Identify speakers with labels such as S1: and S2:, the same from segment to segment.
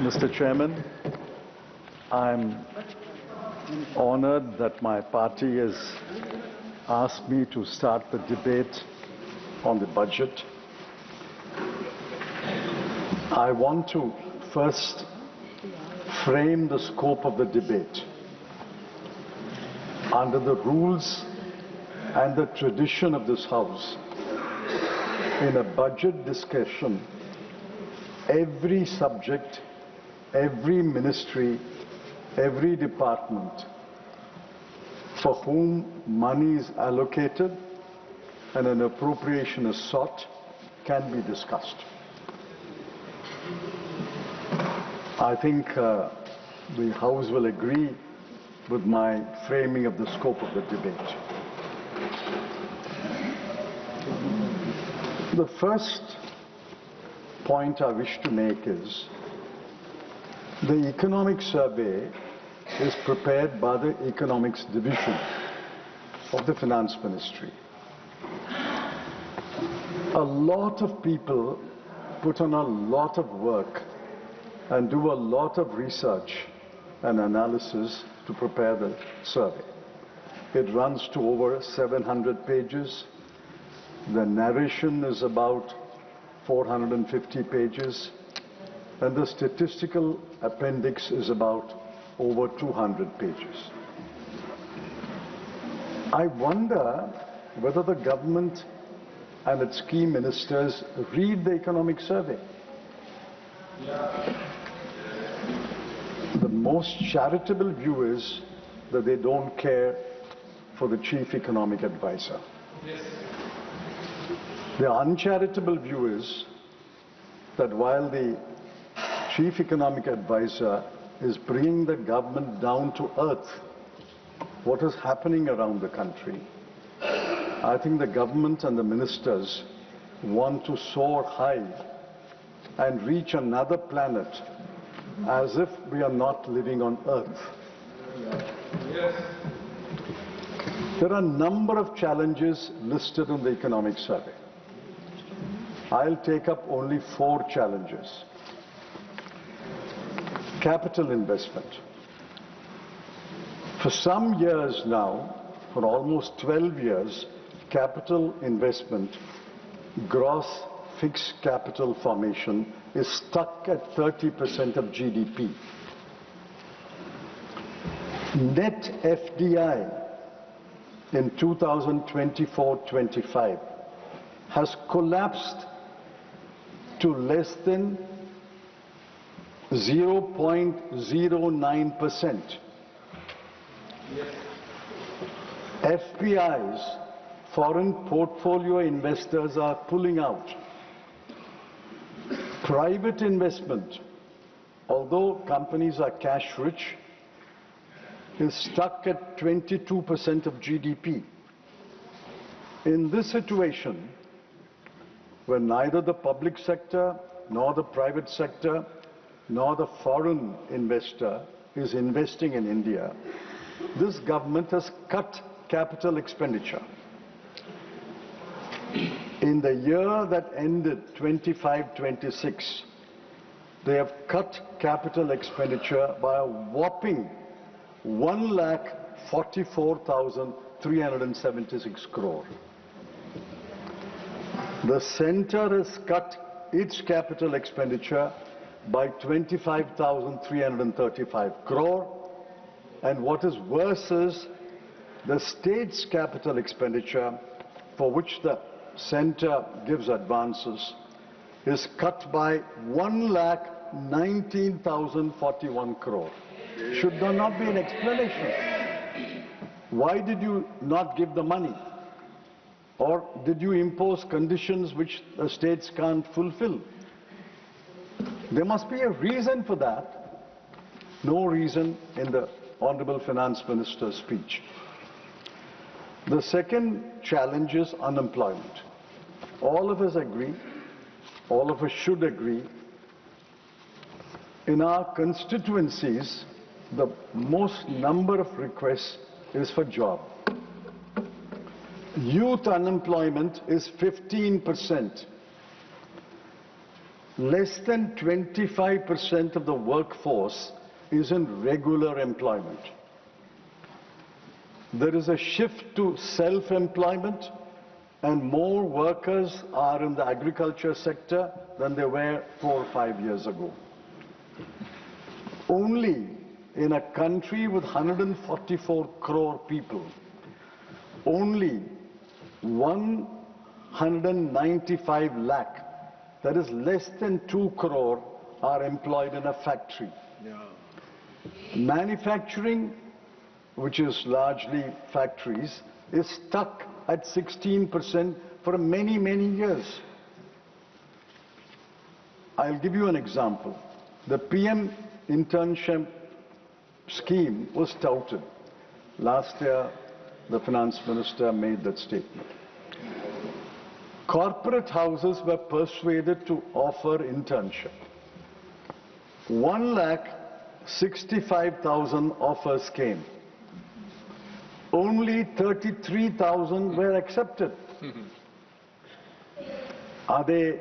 S1: Mr. Chairman, I'm honored that my party has asked me to start the debate on the budget. I want to first frame the scope of the debate. Under the rules and the tradition of this House, in a budget discussion, every subject, every ministry, every department for whom money is allocated and an appropriation is sought can be discussed. I think the House will agree with my framing of the scope of the debate. The first point I wish to make is the economic survey is prepared by the Economics Division of the Finance Ministry. A lot of people put on a lot of work and do a lot of research and analysis to prepare the survey. It runs to over 700 pages. The narration is about 450 pages, and the statistical appendix is about over 200 pages. I wonder whether the government and its key ministers read the economic survey. The most charitable view is that they don't care for the chief economic advisor. The uncharitable view is that while the chief economic advisor is bringing the government down to earth, what is happening around the country, I think the government and the ministers want to soar high and reach another planet as if we are not living on earth. There are a number of challenges listed in the economic survey. I'll take up only 4 challenges. Capital investment. For some years now, for almost 12 years, capital investment, gross fixed capital formation, is stuck at 30% of GDP. Net FDI in 2024-25 has collapsed to less than 0.09%. FPIs, foreign portfolio investors, are pulling out. Private investment, although companies are cash rich, is stuck at 22% of GDP. In this situation, where neither the public sector, nor the private sector, nor the foreign investor is investing in India, this government has cut capital expenditure. In the year that ended 25-26, they have cut capital expenditure by a whopping 1,44,376 crore. The centre has cut its capital expenditure by 25,335 crore, and what is worse is the state's capital expenditure, for which the centre gives advances, is cut by 1,19,041 crore. Should there not be an explanation? Why did you not give the money? Or did you impose conditions which the states can't fulfill? There must be a reason for that. No reason in the Honorable Finance Minister's speech. The second challenge is unemployment. All of us agree, all of us should agree, in our constituencies, the most number of requests is for job. Youth unemployment is 15%. less than 25% of the workforce is in regular employment. There is a shift to self-employment, and more workers are in the agriculture sector than there were 4 or 5 years ago. Only in a country with 144 crore people, only 195 lakh, that is less than 2 crore, are employed in a factory. Yeah. Manufacturing, which is largely factories, is stuck at 16% for many, many years. I'll give you an example. The PM internship scheme was touted. Last year, the finance minister made that statement. Corporate houses were persuaded to offer internship. 1,65,000 offers came. Only 33,000 were accepted. Are there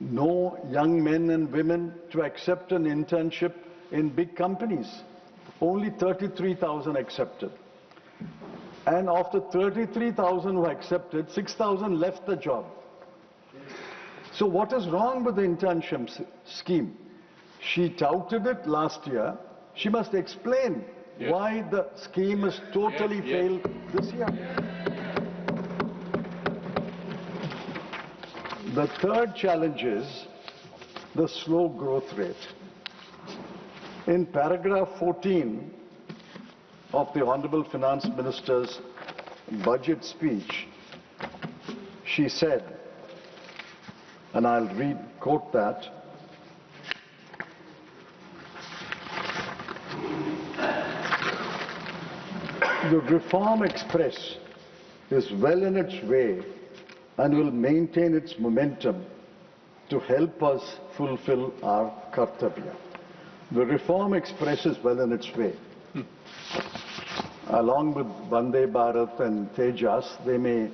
S1: no young men and women to accept an internship in big companies? Only 33,000 accepted. And after 33,000 who accepted, 6,000 left the job. So what is wrong with the internship scheme? She touted it last year. She must explain why the scheme has totally failed this year. The third challenge is the slow growth rate. In paragraph 14 of the Honorable Finance Minister's budget speech, she said, and I'll quote that, the Reform Express is well in its way and will maintain its momentum to help us fulfill our kartavya. The Reform Express is well in its way. Along with Vande Bharat and Tejas, they may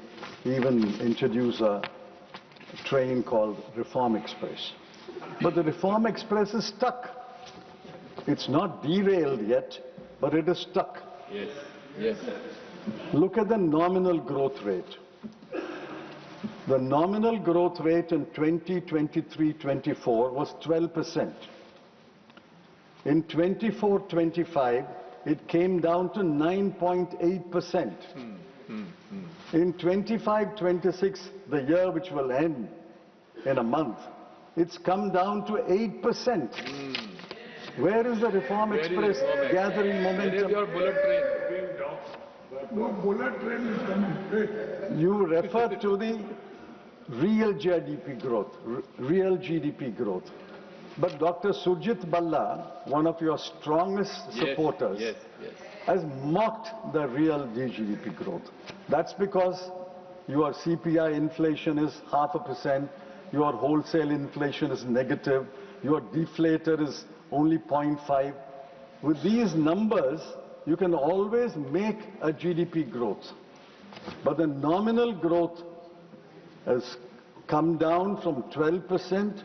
S1: even introduce a train called Reform Express. But the Reform Express is stuck. It's not derailed yet, but it is stuck.
S2: Yes. Yes.
S1: Look at the nominal growth rate. The nominal growth rate in 2023-24 was 12%. In 24-25, it came down to 9.8%. In 25-26, the year which will end in a month, it's come down to 8%. Where is the Reform Express gathering momentum?
S2: Where is your bullet train?
S3: No bullet train is coming.
S1: You refer to the real GDP growth. But Dr. Surjit Balla, one of your strongest supporters, has mocked the real GDP growth. That's because your CPI inflation is 0.5%, your wholesale inflation is negative, your deflator is only 0.5. With these numbers, you can always make a GDP growth. But the nominal growth has come down from 12%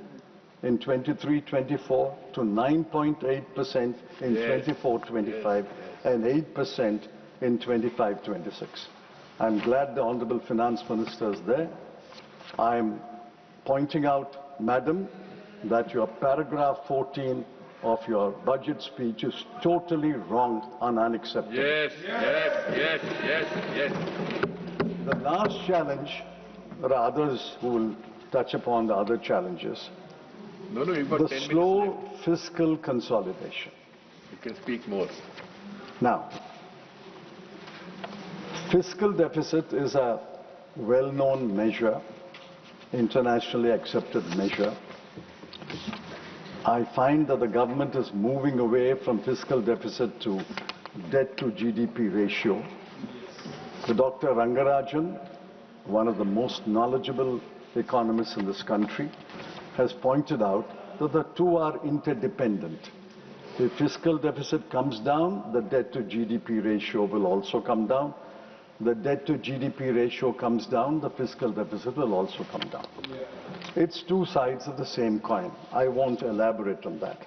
S1: in 23-24 to 9.8% in 24-25 and 8% in 25-26. I'm glad the Honorable Finance Minister is there. I'm pointing out, Madam, that your paragraph 14 of your budget speech is totally wrong and unacceptable.
S2: Yes.
S1: The last challenge, there are others who will touch upon the other challenges.
S2: No, you've got 10
S1: minutes. The slow fiscal consolidation.
S2: You can speak more.
S1: Now, fiscal deficit is a well-known measure, internationally accepted measure. I find that the government is moving away from fiscal deficit to debt to GDP ratio. The Dr. Rangarajan, one of the most knowledgeable economists in this country, has pointed out that the two are interdependent. If fiscal deficit comes down, the debt to GDP ratio will also come down. the debt to GDP ratio comes down, the fiscal deficit will also come down. It's two sides of the same coin. I won't elaborate on that.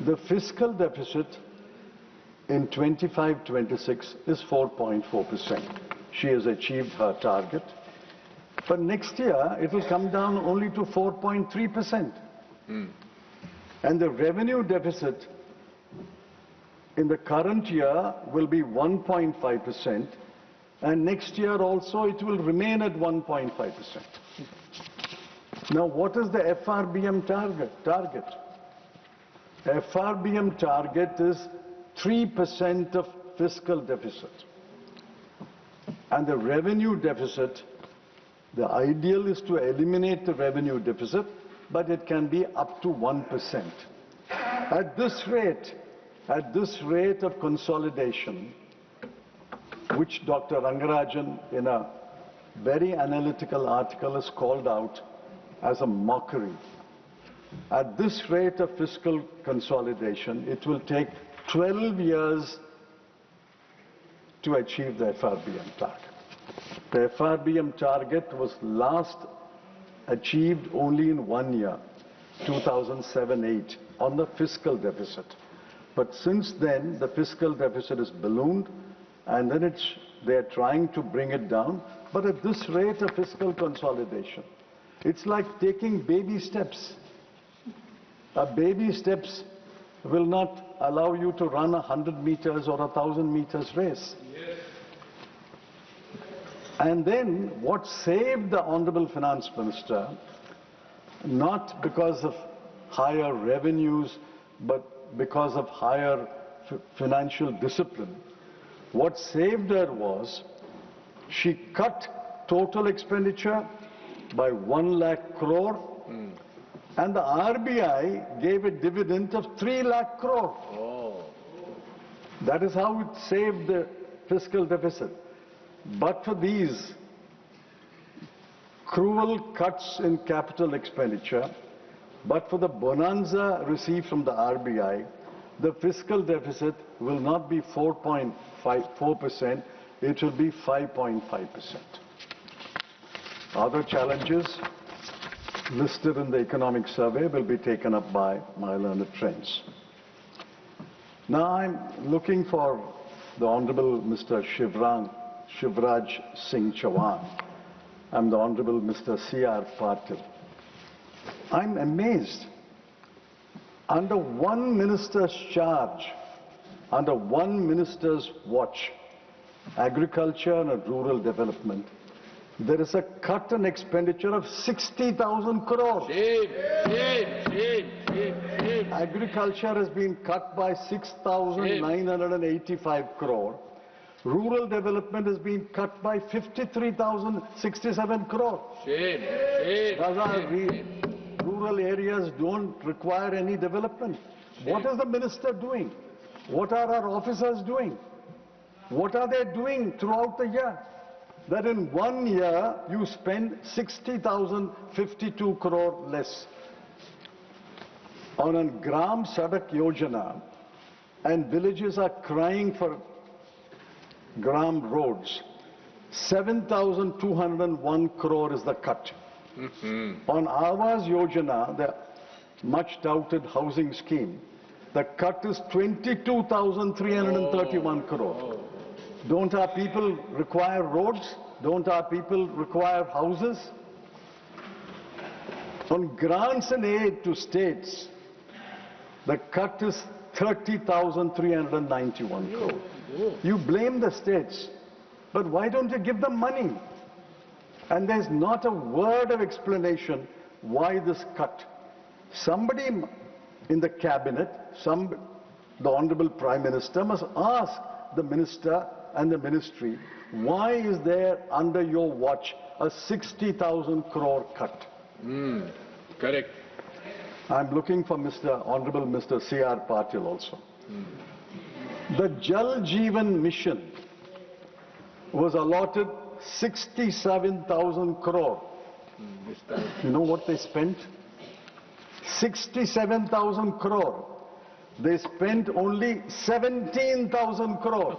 S1: The fiscal deficit in 25-26 is 4.4%. She has achieved her target. But next year, it will come down only to 4.3%. And the revenue deficit in the current year will be 1.5%. And next year also, it will remain at 1.5%. Now, what is the FRBM target? FRBM target is 3% of fiscal deficit. And the revenue deficit, the ideal is to eliminate the revenue deficit, but it can be up to 1%. At this rate of consolidation, which Dr. Rangarajan in a very analytical article has called out as a mockery, at this rate of fiscal consolidation, it will take 12 years to achieve the FRBM target. The FRBM target was last achieved only in 1 year, 2007-8, on the fiscal deficit. But since then, the fiscal deficit is ballooned, and then they're trying to bring it down. But at this rate of fiscal consolidation, it's like taking baby steps. Baby steps will not allow you to run 100 meters or 1,000 meters race. And then what saved the Honorable Finance Minister, not because of higher revenues, but because of higher financial discipline, what saved her was she cut total expenditure by 1 lakh crore, and the RBI gave a dividend of 3 lakh crore. That is how it saved the fiscal deficit. But for these cruel cuts in capital expenditure, but for the bonanza received from the RBI, the fiscal deficit will not be 4.4%, it will be 5.5%. Other challenges listed in the economic survey will be taken up by my learned friends. Now I'm looking for the Honorable Mr. Shivraj Singh Chauhan and the Honorable Mr. C.R. Patil. I'm amazed. Under one minister's charge, under one minister's watch, agriculture and rural development, there is a cut in expenditure of 60,000 crore.
S2: Shame.
S1: Agriculture has been cut by 6,985 crore. Rural development has been cut by 53,067 crore.
S2: Shame.
S1: Rural areas don't require any development. What is the minister doing? What are our officers doing? What are they doing throughout the year? That in 1 year you spend 60,052 crore less. On a Gram Sadak Yojana, and villages are crying for Gram roads, 7,201 crore is the cut. On Awas Yojana, the much doubted housing scheme, the cut is 22,331 crore. Don't our people require roads? Don't our people require houses? On grants and aid to states, the cut is 30,391 crore. You blame the states, but why don't you give them money? And there's not a word of explanation why this cut. Somebody in the cabinet, the Honorable Prime Minister must ask the minister and the ministry, why is there under your watch a 60,000 crore cut?
S2: Correct.
S1: I'm looking for Honorable Mr. C.R. Patil also. The Jal Jeevan Mission was allotted 67,000 crore. You know what they spent? 67,000 crore. They spent only 17,000 crore.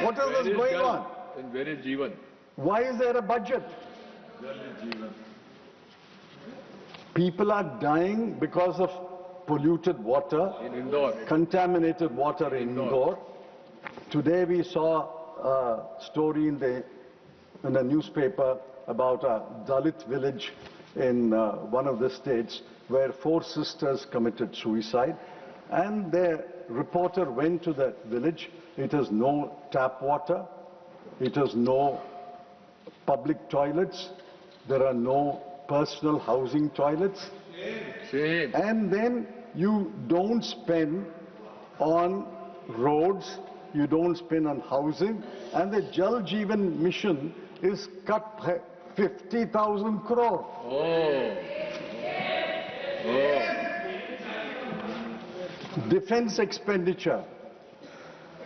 S1: What is this going on?
S2: And where is Jeevan?
S1: Why is there a budget? People are dying because of polluted water,
S2: In Indore.
S1: contaminated water in Indore. Today we saw a story in a newspaper about a Dalit village in one of the states where 4 sisters committed suicide, and the reporter went to that village. It has no tap water, it has no public toilets, there are no personal housing toilets,
S2: Same.
S1: and then you don't spend on roads, you don't spend on housing, and the Jal Jeevan mission is cut 50,000 crore.
S2: Oh. Oh.
S1: Defense expenditure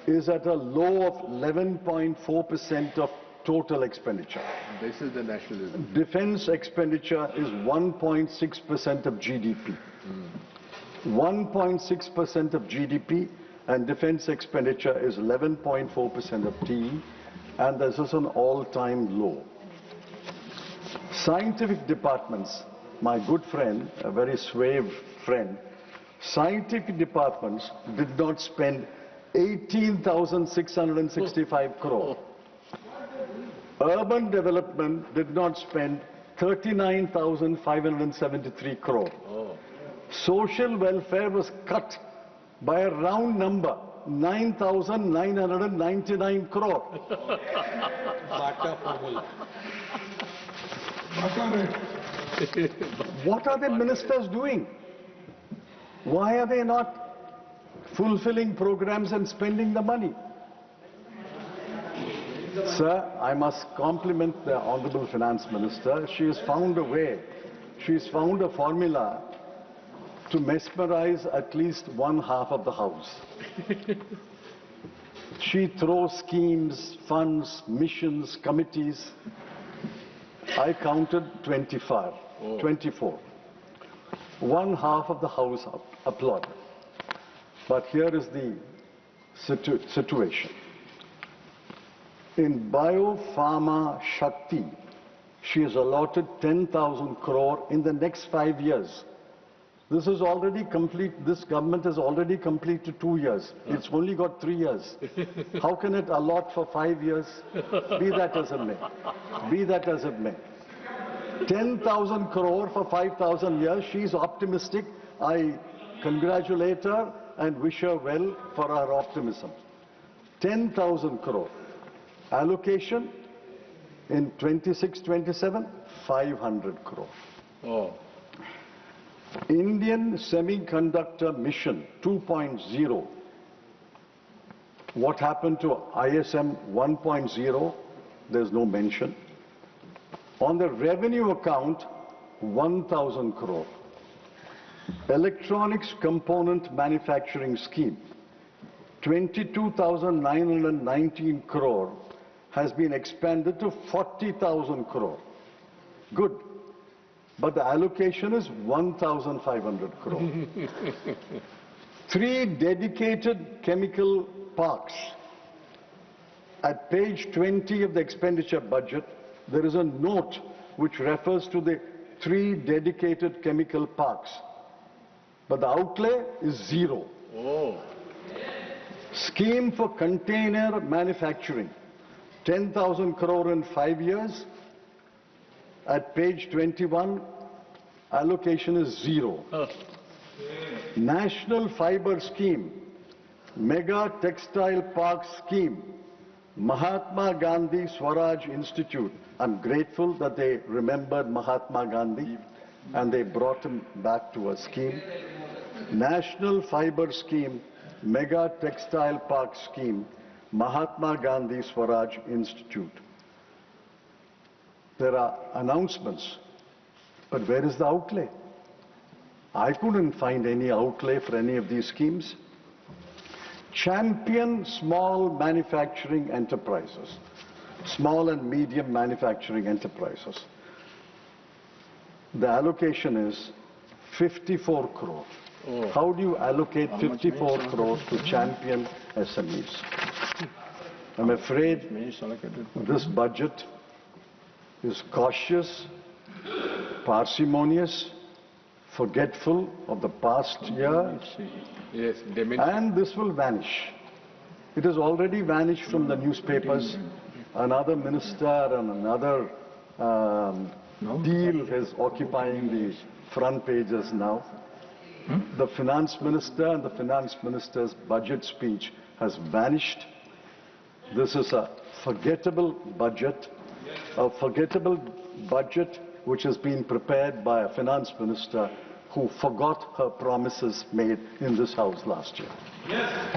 S1: is at a low of 11.4% of total expenditure.
S2: This is the nationalism.
S1: Defense expenditure is 1.6% of GDP. 1.6% of GDP, and defense expenditure is 11.4% of TE, and this is an all-time low. Scientific departments, my good friend, a very suave friend, scientific departments did not spend 18,665 crore. Urban development did not spend 39,573 crore. Social welfare was cut by a round number, 9,999 crore. What are the ministers doing? Why are they not fulfilling programs and spending the money? Sir, I must compliment the Honorable Finance Minister. She has found a way, she has found a formula to mesmerize at least one half of the house. She throws schemes, funds, missions, committees. I counted 24. One half of the house applauded. But here is the situation. In Biopharma Shakti, she has allotted 10,000 crore in the next 5 years. This is already complete. This government has already completed 2 years. It's only got 3 years. How can it allot for 5 years? Be that as it may. Be that as it may. 10,000 crore for 5,000 years. She's optimistic. I congratulate her and wish her well for her optimism. 10,000 crore. Allocation in 26-27, 500 crore.
S2: Oh.
S1: Indian Semiconductor Mission 2.0. What happened to ISM 1.0? There's no mention. On the revenue account, 1,000 crore. Electronics Component Manufacturing Scheme, 22,919 crore has been expanded to 40,000 crore. Good. But the allocation is 1,500 crore. 3 dedicated chemical parks. At page 20 of the expenditure budget, there is a note which refers to the 3 dedicated chemical parks. But the outlay is 0.
S2: Oh.
S1: Scheme for container manufacturing, 10,000 crore in 5 years. At page 21, allocation is 0. National Fiber Scheme, Mega Textile Park Scheme, Mahatma Gandhi Swaraj Institute. I'm grateful that they remembered Mahatma Gandhi and they brought him back to a scheme. National Fiber Scheme, Mega Textile Park Scheme, Mahatma Gandhi Swaraj Institute. There are announcements, but where is the outlay? I couldn't find any outlay for any of these schemes. Champion small manufacturing enterprises, small and medium manufacturing enterprises. The allocation is 54 crore.
S2: Oh.
S1: How do you allocate 54 crore to champion SMEs? I'm afraid this budget is cautious, parsimonious, forgetful of the past year,
S2: Yes, dementia.
S1: and this will vanish. It has already vanished from the newspapers. Another minister and another deal is occupying the front pages now. The finance minister and the finance minister's budget speech has vanished. This is a forgettable budget which has been prepared by a finance minister who forgot her promises made in this house last year.